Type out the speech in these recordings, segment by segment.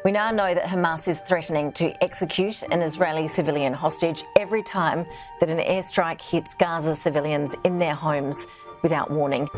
We now know that Hamas is threatening to execute an Israeli civilian hostage every time that an airstrike hits Gaza civilians in their homes without warning.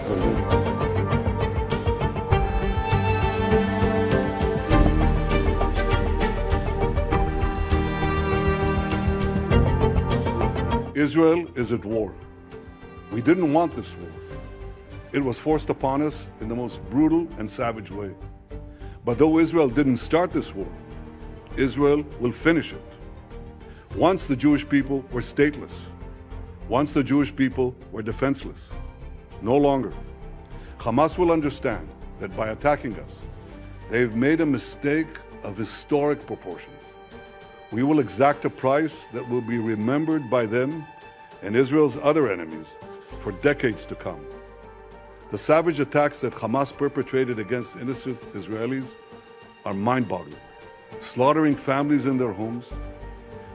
will win. Israel is at war. We didn't want this war. It was forced upon us in the most brutal and savage way. But though Israel didn't start this war, Israel will finish it. Once the Jewish people were stateless. Once the Jewish people were defenseless. No longer. Hamas will understand that by attacking us, they've made a mistake of historic proportions. We will exact a price that will be remembered by them and Israel's other enemies for decades to come. The savage attacks that Hamas perpetrated against innocent Israelis are mind-boggling, slaughtering families in their homes,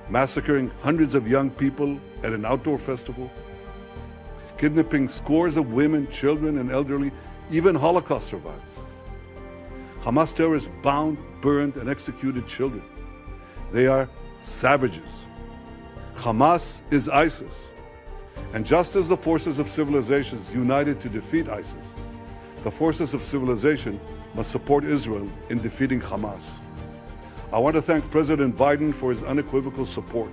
massacring hundreds of young people at an outdoor festival, kidnapping scores of women, children, and elderly, even Holocaust survivors. Hamas terrorists bound, burned, and executed children. They are savages. Hamas is ISIS. And just as the forces of civilizations united to defeat ISIS, the forces of civilization must support Israel in defeating Hamas. I want to thank President Biden for his unequivocal support.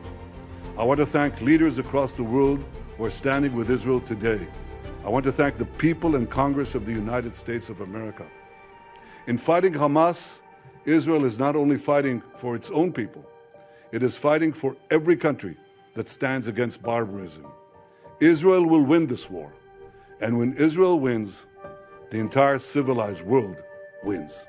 I want to thank leaders across the world who are standing with Israel today. I want to thank the people and Congress of the United States of America. In fighting Hamas, Israel is not only fighting for its own people, it is fighting for every country that stands against barbarism. Israel will win this war. And when Israel wins, the entire civilized world wins.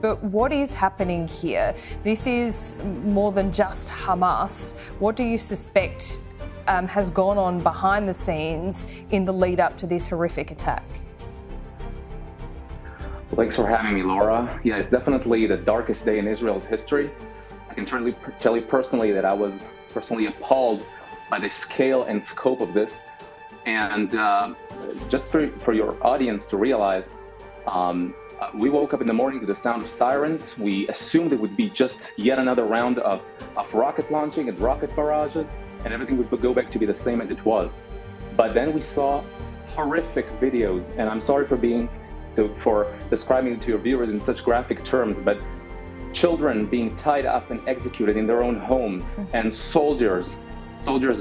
But what is happening here? This is more than just Hamas. What do you suspect has gone on behind the scenes in the lead up to this horrific attack? Well, thanks for having me, Laura. Yeah, it's definitely the darkest day in Israel's history. I can tell you personally that I was personally appalled by the scale and scope of this. And just for your audience to realize, we woke up in the morning to the sound of sirens. We assumed it would be just yet another round of rocket launching and rocket barrages, and everything would go back to be the same as it was. But then we saw horrific videos, and I'm sorry for describing it to your viewers in such graphic terms, but children being tied up and executed in their own homes, and soldiers'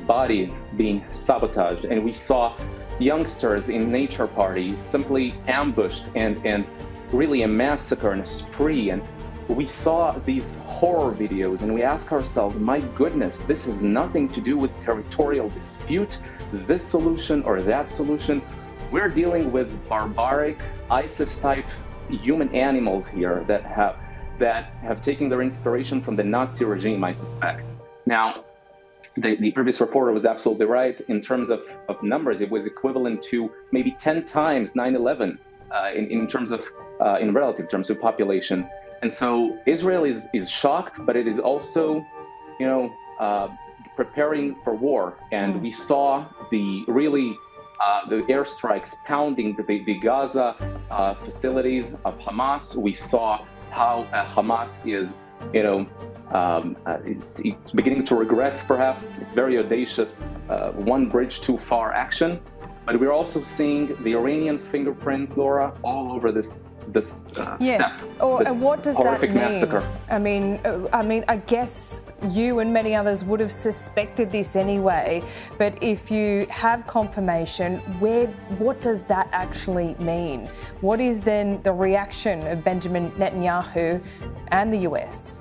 body being sabotaged. And we saw youngsters in nature parties simply ambushed and really a massacre and a spree. And we saw these horror videos and we ask ourselves, my goodness, this has nothing to do with territorial dispute, this solution or that solution. We're dealing with barbaric ISIS-type human animals here that have taken their inspiration from the Nazi regime, I suspect. Now, the previous reporter was absolutely right in terms of numbers. It was equivalent to maybe 10 times 9/11 in relative terms of population. And so Israel is shocked, but it is also, preparing for war. And we saw the airstrikes pounding the Gaza facilities of Hamas. We saw how Hamas is, it's beginning to regret, perhaps, its very audacious one bridge too far action. But we're also seeing the Iranian fingerprints, Laura, all over this yes. step. And what does that mean? Massacre. I mean, I guess you and many others would have suspected this anyway. But if you have confirmation, what does that actually mean? What is then the reaction of Benjamin Netanyahu and the US?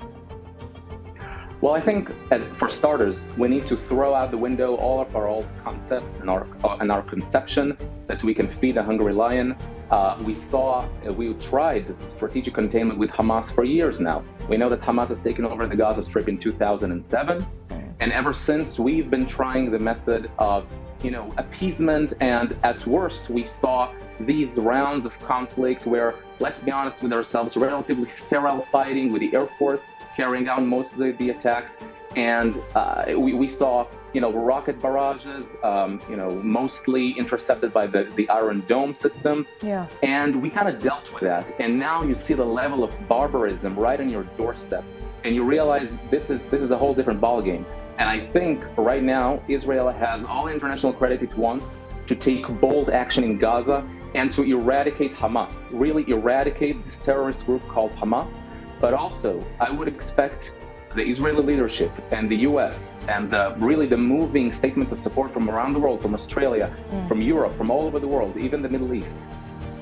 Well, I think for starters, we need to throw out the window all of our old concepts and our conception that we can feed a hungry lion. We tried strategic containment with Hamas for years now. We know that Hamas has taken over the Gaza Strip in 2007. And ever since, we've been trying the method of, appeasement. And at worst, we saw these rounds of conflict where, let's be honest with ourselves, relatively sterile fighting with the Air Force carrying out most of the attacks. And we saw, rocket barrages, mostly intercepted by the Iron Dome system. Yeah. And we kind of dealt with that. And now you see the level of barbarism right on your doorstep. And you realize this is a whole different ballgame. And I think right now, Israel has all the international credit it wants to take bold action in Gaza and to eradicate Hamas, really eradicate this terrorist group called Hamas. But also, I would expect the Israeli leadership and the US and really the moving statements of support from around the world, from Australia, from Europe, from all over the world, even the Middle East,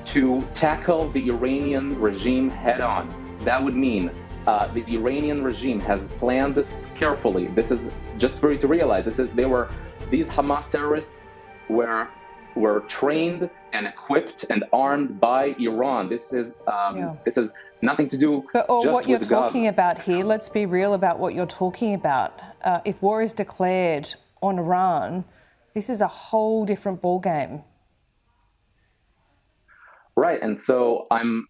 to tackle the Iranian regime head on. That would mean the Iranian regime has planned this carefully. This is just for you to realize. These Hamas terrorists were trained and equipped and armed by Iran. This is nothing to do. But just what you're with talking Gaza. about here, let's be real about what you're talking about. If war is declared on Iran, this is a whole different ballgame. Right, and so I'm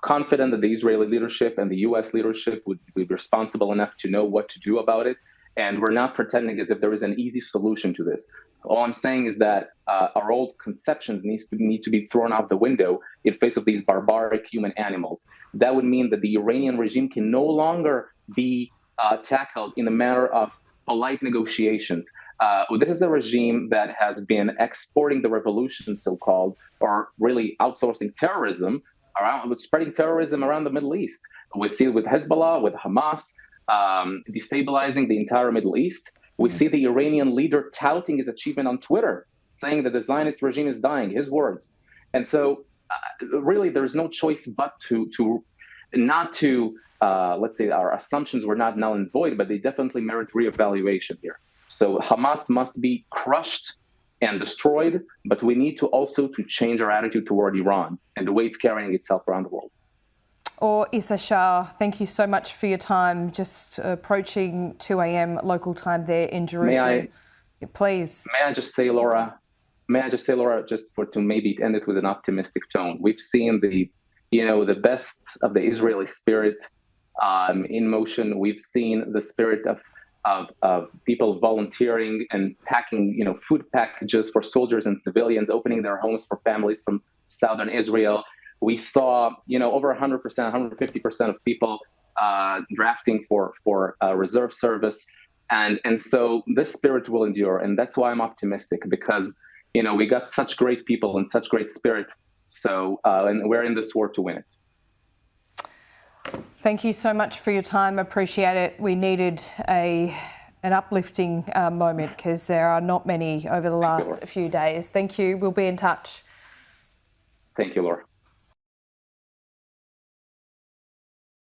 confident that the Israeli leadership and the U.S. leadership would be responsible enough to know what to do about it. And we're not pretending as if there is an easy solution to this. All I'm saying is that our old conceptions need to be thrown out the window in face of these barbaric human animals. That would mean that the Iranian regime can no longer be tackled in a manner of polite negotiations. This is a regime that has been exporting the revolution, so-called, or really outsourcing terrorism, spreading terrorism around the Middle East. We see it with Hezbollah, with Hamas, destabilizing the entire Middle East. We see the Iranian leader touting his achievement on Twitter, saying that the Zionist regime is dying, his words. And so really there's no choice but not to, let's say our assumptions were not null and void, but they definitely merit reevaluation here. So Hamas must be crushed and destroyed, but we need to also change our attitude toward Iran and the way it's carrying itself around the world. Or Issa Shah, thank you so much for your time. Just approaching 2 a.m. local time there in Jerusalem. Please. May I just say, Laura, just to maybe end it with an optimistic tone. We've seen the best of the Israeli spirit in motion. We've seen the spirit of people volunteering and packing, food packages for soldiers and civilians, opening their homes for families from southern Israel. We saw, over 100%, 150% of people drafting for reserve service. And so this spirit will endure. And that's why I'm optimistic, because, we got such great people and such great spirit. So, and we're in this war to win it. Thank you so much for your time. Appreciate it. We needed an uplifting moment, because there are not many over the last few days. Thank you. We'll be in touch. Thank you, Laura.